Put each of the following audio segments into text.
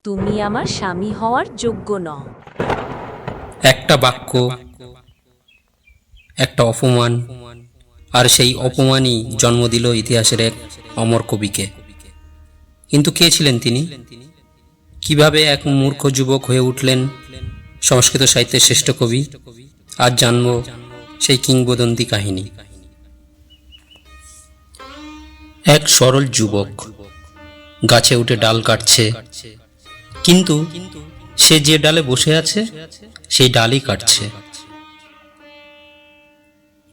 তুমি আমার স্বামী হওয়ার যোগ্য নও। একটা বাক্য, একটা অপমান, আর সেই অপমানই জন্ম দিল ইতিহাসের এক অমর কবিকে। কিন্তু কে ছিলেন তিনি? কিভাবে এক মূর্খ যুবক হয়ে উঠলেন সংস্কৃত সাহিত্যের শ্রেষ্ঠ কবি? আজ জানব সেই কিংবদন্তি কাহিনী। এক সরল যুবক গাছে উঠে ডাল কাটছে, কিন্তু সে যে ডালে বসে আছে সেই ডালই কাটছে।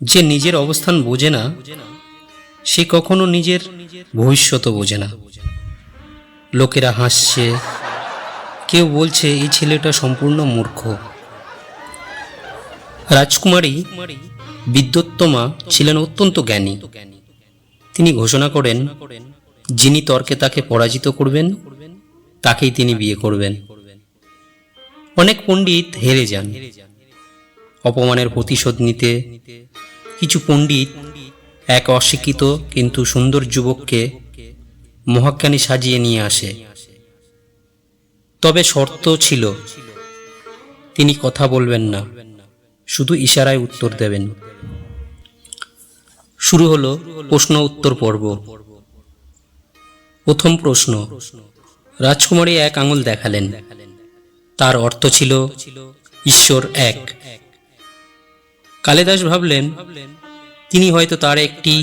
যে নিজের অবস্থান বোঝে না, সে কখনো নিজের ভবিষ্যৎও বোঝে না। লোকেরা হাসছে, কেউ বলছে এই ছেলেটা সম্পূর্ণ মূর্খ। রাজকুমারী বিদ্যোত্তমা ছিলেন অত্যন্ত জ্ঞানী। তিনি ঘোষণা করেন, যিনি তর্কে তাকে পরাজিত করবেন তাকেই তিনি বিয়ে করবেন। অনেক পণ্ডিত হেরে যান অপমানের প্রতিশোধ নিতে। কিছু পণ্ডিত এক অশিক্ষিত কিন্তু সুন্দর যুবককে মহাজ্ঞানী সাজিয়ে নিয়ে আসে। তবে শর্ত ছিল, তিনি কথা বলবেন না, শুধু ইশারায় উত্তর দেবেন। শুরু হলো প্রশ্ন উত্তর পর্ব। প্রথম প্রশ্ন। রাজকুমারী এক আঙুল দেখালেন। তার অর্থ ছিল ঈশ্বর এক। কালিদাস ভাবলেন তিনি হয়তো তার একটি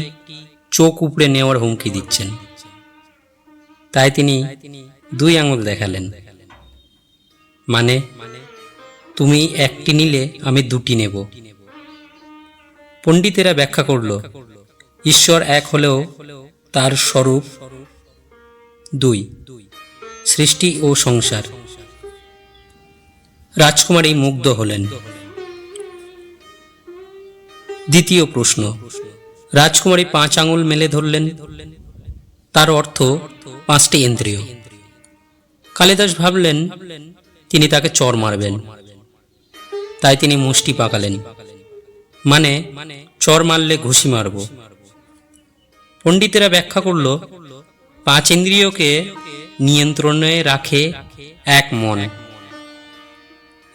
চোখ উপড়ে নেওয়ার হুমকি দিচ্ছেন, তাই তিনি দুই আঙুল দেখালেন। মানে, তুমি একটি নিলে আমি দুটি নেব। পণ্ডিতেরা ব্যাখ্যা করল, ঈশ্বর এক হলেও তার স্বরূপ দুই, সৃষ্টি ও সংসার। রাজকুমারী মুগ্ধ হলেন। দ্বিতীয় প্রশ্ন। রাজকুমারী 5 আঙুল মেলে ধরলেন। তার অর্থ 5টি ইন্দ্রিয়। কালিদাস ভাবলেন তিনি তাকে চড় মারবেন, তাই তিনি মুষ্টি পাকালেন। মানে, চড় মারলে ঘুষি মারব। পণ্ডিতেরা ব্যাখ্যা করল, 5 ইন্দ্রিয়কে নিয়ন্ত্রণে রাখে এক মন।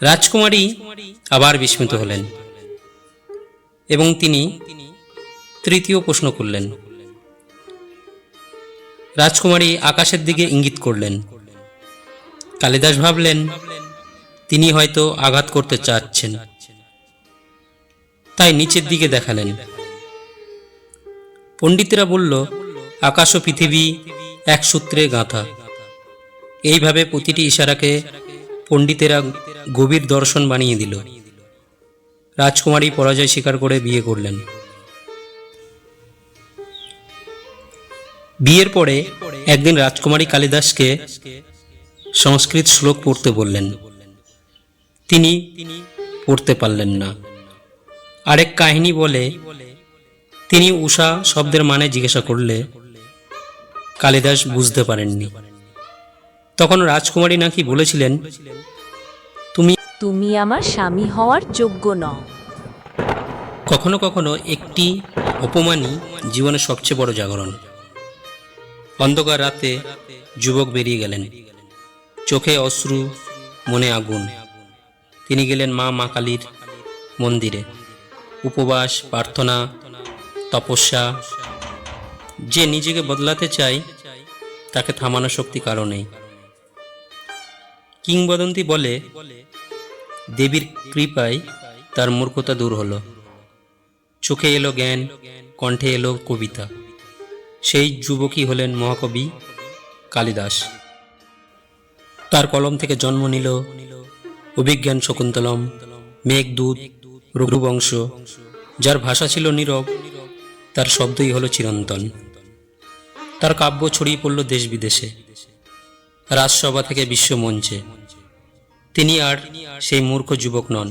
রাজকুমারী আবার বিস্মিত হলেন এবং তিনি তৃতীয় প্রশ্ন করলেন। রাজকুমারী আকাশের দিকে ইঙ্গিত করলেন। কালিদাস ভাবলেন তিনি হয়তো আঘাত করতে চাচ্ছেন, তাই নিচের দিকে দেখালেন। পণ্ডিতেরা বলল, আকাশ ও পৃথিবী এক সূত্রে গাঁথা। এইভাবে প্রতিটি ইশারাকে পণ্ডিতেরা গভীর দর্শন বানিয়ে দিল। রাজকুমারী পরাজয় স্বীকার করে বিয়ে করলেন। বিয়ের পরে একদিন রাজকুমারী কালিদাসকে সংস্কৃত শ্লোক পড়তে বললেন। তিনি পড়তে পারলেন না। আরেক কাহিনী বলে, তিনি উষা শব্দের মানে জিজ্ঞাসা করলে কালিদাস বুঝতে পারেননি। তখন রাজকুমারী নাকি বলেছিলেন, তুমি আমার স্বামী হওয়ার যোগ্য নও। কখনো কখনো একটি অপমানই জীবনের সবচেয়ে বড় জাগরণ। অন্ধকার রাতে যুবক বেরিয়ে গেলেন, চোখে অশ্রু, মনে আগুন। তিনি গেলেন মা কালীর মন্দিরে। উপবাস, প্রার্থনা, তপস্যা। যে নিজেকে বদলাতে চায় তাকে থামানোর শক্তি কারো নেই। কিংবদন্তি বলে, দেবীর কৃপায় তার মূর্খতা দূর হলো। চোখে এলো জ্ঞান, কণ্ঠে এলো কবিতা। সেই যুবকই হলেন মহাকবি কালিদাস। তার কলম থেকে জন্ম নিল অভিজ্ঞান শকুন্তলম, মেঘদূত, রঘুবংশ। যার ভাষা ছিল নীরব, তার শব্দই হলো চিরন্তন। তার কাব্য ছড়িয়ে পড়ল দেশ বিদেশে, রাজসভা থেকে বিশ্বমঞ্চে। তিনি আর সেই মূর্খ যুবক নন,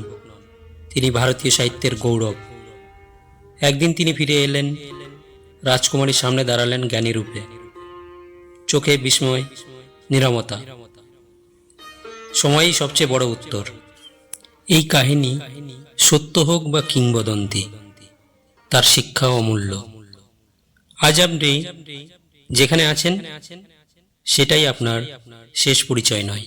তিনি ভারতীয় সাহিত্যের গৌরব। একদিন তিনি ফিরে এলেন, রাজকুমারীর সামনে দাঁড়ালেন জ্ঞানী রূপে। চোখে বিস্ময়, নীরবতা। সময়ই সবচেয়ে বড় উত্তর। এই কাহিনী সত্য হোক বা কিংবদন্তি, তার শিক্ষা অমূল্য। আজ আপনি যেখানে আছেন সেটাই আপনার শেষ পরিচয় নয়।